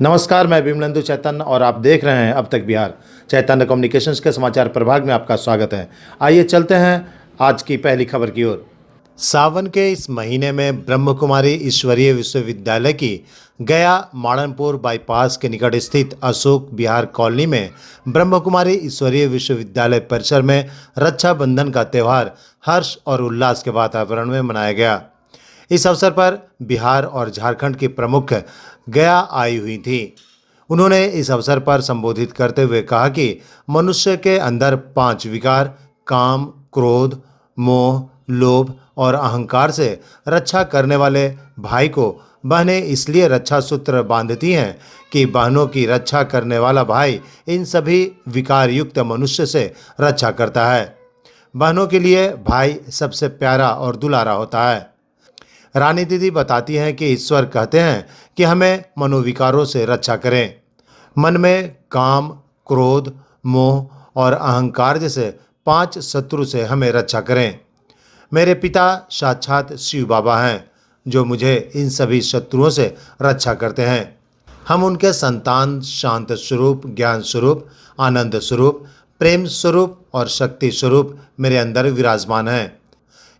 नमस्कार, मैं विमलेंदु चैतन्य और आप देख रहे हैं अब तक बिहार। चैतन्य कम्युनिकेशंस के समाचार प्रभाग में आपका स्वागत है। आइए चलते हैं आज की पहली खबर की ओर। सावन के इस महीने में ब्रह्म कुमारी ईश्वरीय विश्वविद्यालय की गया माड़नपुर बाईपास के निकट स्थित अशोक विहार कॉलोनी में ब्रह्म कुमारी ईश्वरीय विश्वविद्यालय परिसर में रक्षाबंधन का त्यौहार हर्ष और उल्लास के वातावरण में मनाया गया। इस अवसर पर बिहार और झारखंड की प्रमुख गया आई हुई थी। उन्होंने इस अवसर पर संबोधित करते हुए कहा कि मनुष्य के अंदर 5 विकार काम, क्रोध, मोह, लोभ और अहंकार से रक्षा करने वाले भाई को बहनें इसलिए रक्षा सूत्र बांधती हैं कि बहनों की रक्षा करने वाला भाई इन सभी विकार युक्त मनुष्य से रक्षा करता है। बहनों के लिए भाई सबसे प्यारा और दुलारा होता है। रानी दीदी बताती हैं कि ईश्वर कहते हैं कि हमें मनोविकारों से रक्षा करें। मन में काम, क्रोध, मोह और अहंकार जैसे 5 शत्रु से हमें रक्षा करें। मेरे पिता साक्षात शिव बाबा हैं जो मुझे इन सभी शत्रुओं से रक्षा करते हैं। हम उनके संतान शांत स्वरूप, ज्ञान स्वरूप, आनंद स्वरूप, प्रेम स्वरूप और शक्ति स्वरूप मेरे अंदर विराजमान हैं।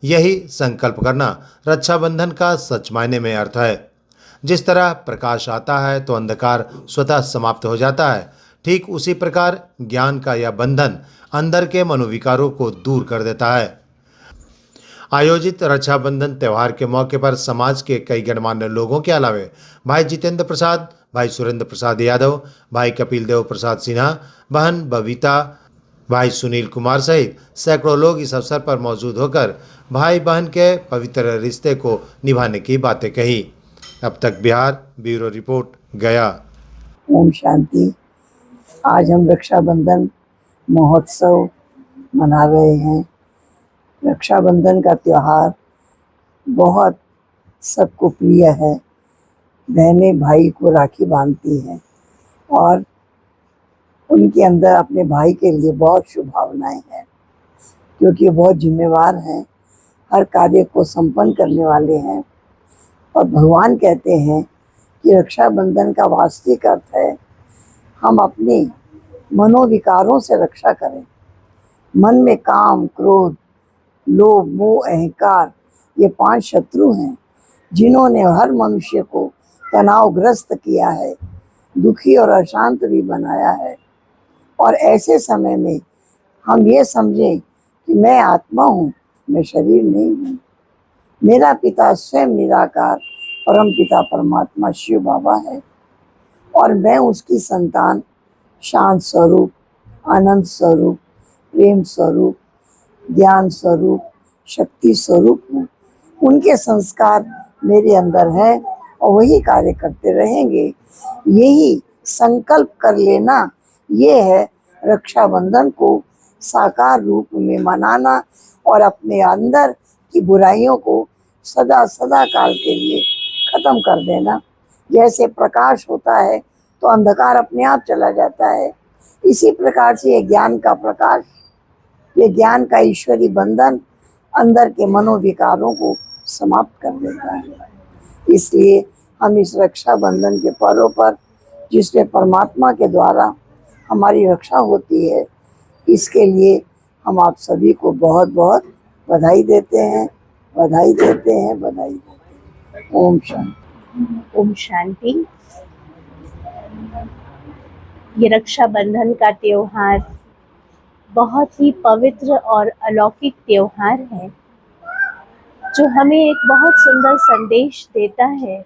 यही संकल्प करना रक्षाबंधन का सच मायने में अर्थ है। जिस तरह प्रकाश आता है तो अंधकार स्वतः समाप्त हो जाता है, ठीक उसी प्रकार ज्ञान का यह बंधन अंदर के मनोविकारों को दूर कर देता है। आयोजित रक्षाबंधन त्यौहार के मौके पर समाज के कई गणमान्य लोगों के अलावे भाई जितेंद्र प्रसाद, भाई सुरेंद्र प्रसाद यादव, भाई कपिल देव प्रसाद सिन्हा, बहन बबीता, भाई सुनील कुमार सहित सैकड़ों लोग इस अवसर पर मौजूद होकर भाई बहन के पवित्र रिश्ते को निभाने की बातें कही। अब तक बिहार ब्यूरो रिपोर्ट, गया। ओम शांति। आज हम रक्षाबंधन महोत्सव मना रहे हैं। रक्षाबंधन का त्यौहार बहुत सबको प्रिय है। बहनें भाई को राखी बांधती हैं और उनके अंदर अपने भाई के लिए बहुत शुभ भावनाएं हैं, क्योंकि बहुत जिम्मेवार हैं, हर कार्य को संपन्न करने वाले हैं। और भगवान कहते हैं कि रक्षाबंधन का वास्तविक अर्थ है हम अपने मनोविकारों से रक्षा करें। मन में काम, क्रोध, लोभ, मोह, अहंकार, ये 5 शत्रु हैं जिन्होंने हर मनुष्य को तनावग्रस्त किया है, दुखी और अशांत भी बनाया है। और ऐसे समय में हम ये समझें कि मैं आत्मा हूँ, मैं शरीर नहीं हूँ। मेरा पिता स्वयं निराकार परम पिता परमात्मा शिव बाबा है और मैं उसकी संतान शांत स्वरूप, आनंद स्वरूप, प्रेम स्वरूप, ज्ञान स्वरूप, शक्ति स्वरूप हूँ। उनके संस्कार मेरे अंदर हैं और वही कार्य करते रहेंगे। यही संकल्प कर लेना, ये है रक्षाबंधन को साकार रूप में मनाना और अपने अंदर की बुराइयों को सदा सदा काल के लिए खत्म कर देना। जैसे प्रकाश होता है तो अंधकार अपने आप चला जाता है, इसी प्रकार से ये ज्ञान का प्रकाश, ये ज्ञान का ईश्वरी बंधन अंदर के मनोविकारों को समाप्त कर देता है। इसलिए हम इस रक्षाबंधन के पर्व पर, जिसमें परमात्मा के द्वारा हमारी रक्षा होती है, इसके लिए हम आप सभी को बहुत बहुत बधाई देते हैं, बधाई देते हैं, बधाई देते हैं। ओम शांति। ओम शांति। ये रक्षाबंधन का त्योहार बहुत ही पवित्र और अलौकिक त्योहार है, जो हमें एक बहुत सुंदर संदेश देता है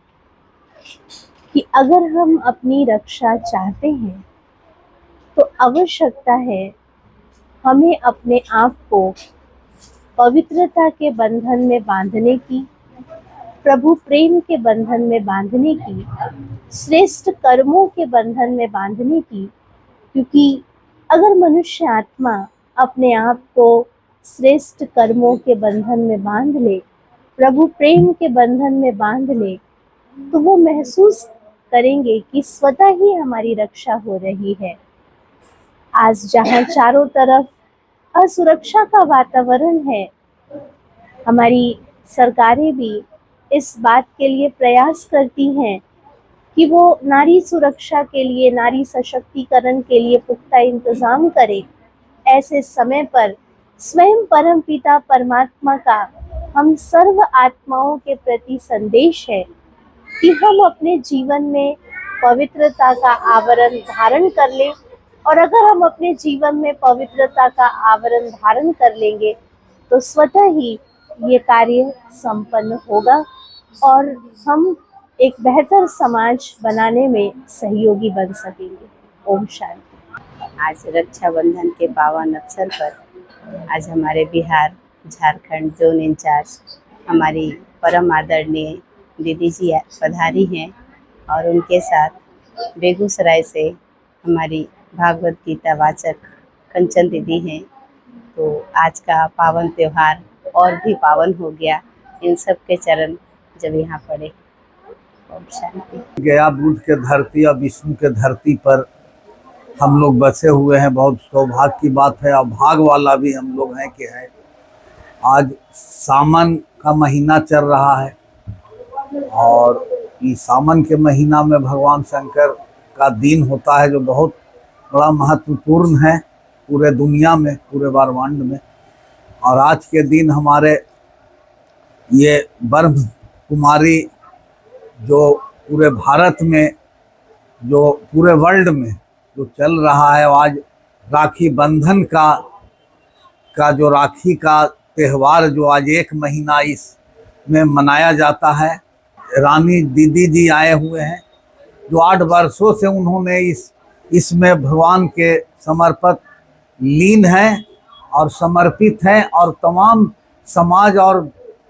कि अगर हम अपनी रक्षा चाहते हैं तो आवश्यकता है हमें अपने आप को पवित्रता के बंधन में बांधने की, प्रभु प्रेम के बंधन में बांधने की, श्रेष्ठ कर्मों के बंधन में बांधने की। क्योंकि अगर मनुष्य आत्मा अपने आप को श्रेष्ठ कर्मों के बंधन में बांध ले, प्रभु प्रेम के बंधन में बांध ले, तो वो महसूस करेंगे कि स्वतः ही हमारी रक्षा हो रही है। आज जहाँ चारों तरफ असुरक्षा का वातावरण है, हमारी सरकारें भी इस बात के लिए प्रयास करती हैं कि वो नारी सुरक्षा के लिए, नारी सशक्तिकरण के लिए पुख्ता इंतजाम करे। ऐसे समय पर स्वयं परमपिता परमात्मा का हम सर्व आत्माओं के प्रति संदेश है कि हम अपने जीवन में पवित्रता का आवरण धारण कर लें। और अगर हम अपने जीवन में पवित्रता का आवरण धारण कर लेंगे तो स्वतः ही ये कार्य संपन्न होगा और हम एक बेहतर समाज बनाने में सहयोगी बन सकेंगे। ओम शांति। आज रक्षाबंधन के पावन अवसर पर आज हमारे बिहार झारखंड जोन इंचार्ज हमारी परम आदरणीय दीदी जी पधारी हैं और उनके साथ बेगूसराय से हमारी भागवत गीता वाचक कंचन दीदी हैं। तो आज का पावन त्यौहार और भी पावन हो गया इन सब के चरण जब यहाँ पड़े। ओम शांति। गया बुद्ध के धरती और विष्णु के धरती पर हम लोग बसे हुए हैं। बहुत सौभाग्य की बात है और भाग वाला भी हम लोग हैं कि है आज सावन का महीना चल रहा है और इस सावन के महीना में भगवान शंकर का दिन होता है जो बहुत बड़ा महत्वपूर्ण है पूरे दुनिया में, पूरे ब्रह्मांड में। और आज के दिन हमारे ये ब्रह्म कुमारी जो पूरे भारत में, जो पूरे वर्ल्ड में जो चल रहा है, आज राखी बंधन का जो राखी का त्यौहार जो आज एक महीना इसमें मनाया जाता है। रानी दीदी जी आए हुए हैं जो 8 वर्षों से उन्होंने इसमें भगवान के समर्पित लीन हैं और समर्पित हैं और तमाम समाज और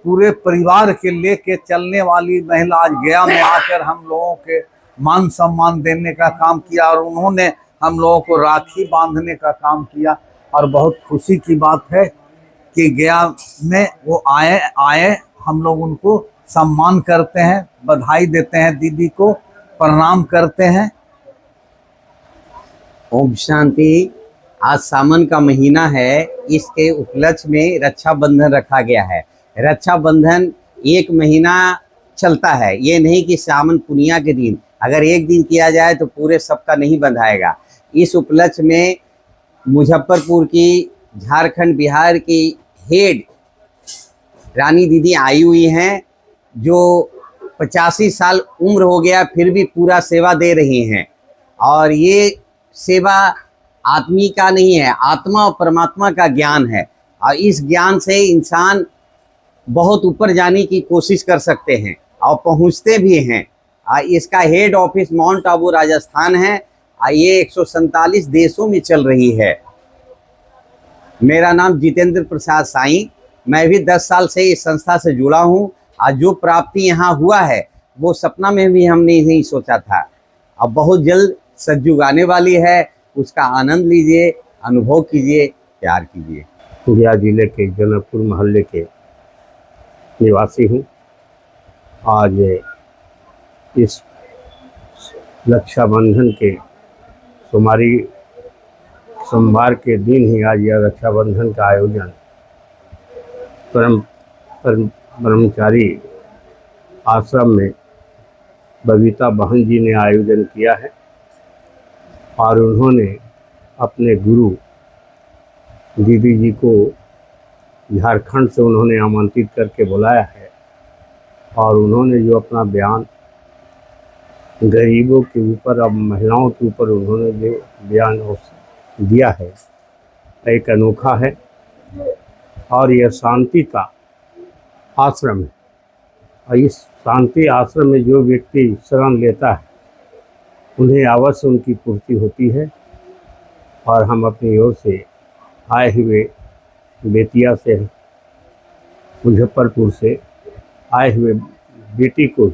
पूरे परिवार के लेके चलने वाली महिला आज गया में आकर हम लोगों के मान सम्मान देने का काम किया और उन्होंने हम लोगों को राखी बांधने का काम किया। और बहुत खुशी की बात है कि गया में वो आए हम लोग उनको सम्मान करते हैं, बधाई देते हैं, दीदी को प्रणाम करते हैं। ओम शांति। आज सावन का महीना है, इसके उपलक्ष्य में रक्षाबंधन रखा गया है। रक्षाबंधन 1 महीना चलता है, ये नहीं कि सावन पूर्णिमा के दिन अगर एक दिन किया जाए तो पूरे सबका नहीं बंधाएगा। इस उपलक्ष्य में मुजफ्फरपुर की, झारखंड बिहार की हेड रानी दीदी आई हुई हैं जो 85 साल उम्र हो गया फिर भी पूरा सेवा दे रही हैं। और ये सेवा आदमी का नहीं है, आत्मा और परमात्मा का ज्ञान है और इस ज्ञान से इंसान बहुत ऊपर जाने की कोशिश कर सकते हैं और पहुंचते भी हैं। इसका head office mount Abu Rajasthan है। ये 147 देशों में चल रही है। मेरा नाम जितेंद्र प्रसाद साईं। मैं भी 10 साल से इस संस्था से जुड़ा हूँ। आज जो प्राप्ति यहाँ हुआ है वो सपना में भी हमने नहीं सोचा था। अब बहुत जल्द सतयुग आने वाली है, उसका आनंद लीजिए, अनुभव कीजिए, प्यार कीजिए। गया जिले के जनकपुर मोहल्ले के निवासी हूँ। आज इस रक्षाबंधन के सोमवार के दिन ही आज यह रक्षाबंधन का आयोजन ब्रह्मचारी आश्रम में बबीता बहन जी ने आयोजन किया है और उन्होंने अपने गुरु दीदी जी को झारखंड से उन्होंने आमंत्रित करके बुलाया है और उन्होंने जो अपना बयान गरीबों के ऊपर और महिलाओं के ऊपर उन्होंने जो बयान दिया है एक अनोखा है। और यह शांति का आश्रम है और इस शांति आश्रम में जो व्यक्ति शरण लेता है उन्हें अवश्य उनकी पूर्ति होती है। और हम अपनी ओर से आए हुए बेतिया से, मुजफ्फरपुर से आए हुए बेटी को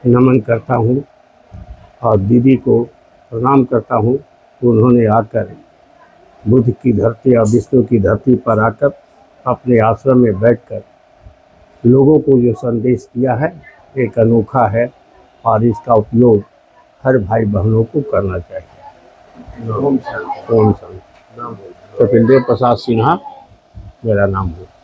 नमन करता हूँ और दीदी को प्रणाम करता हूँ। उन्होंने आकर बुद्ध की धरती और विष्णु की धरती पर आकर अपने आश्रम में बैठकर लोगों को जो संदेश दिया है एक अनोखा है और इसका उपयोग हर भाई बहनों को करना चाहिए। ओम शांति। कपिल देव प्रसाद सिन्हा मेरा नाम है।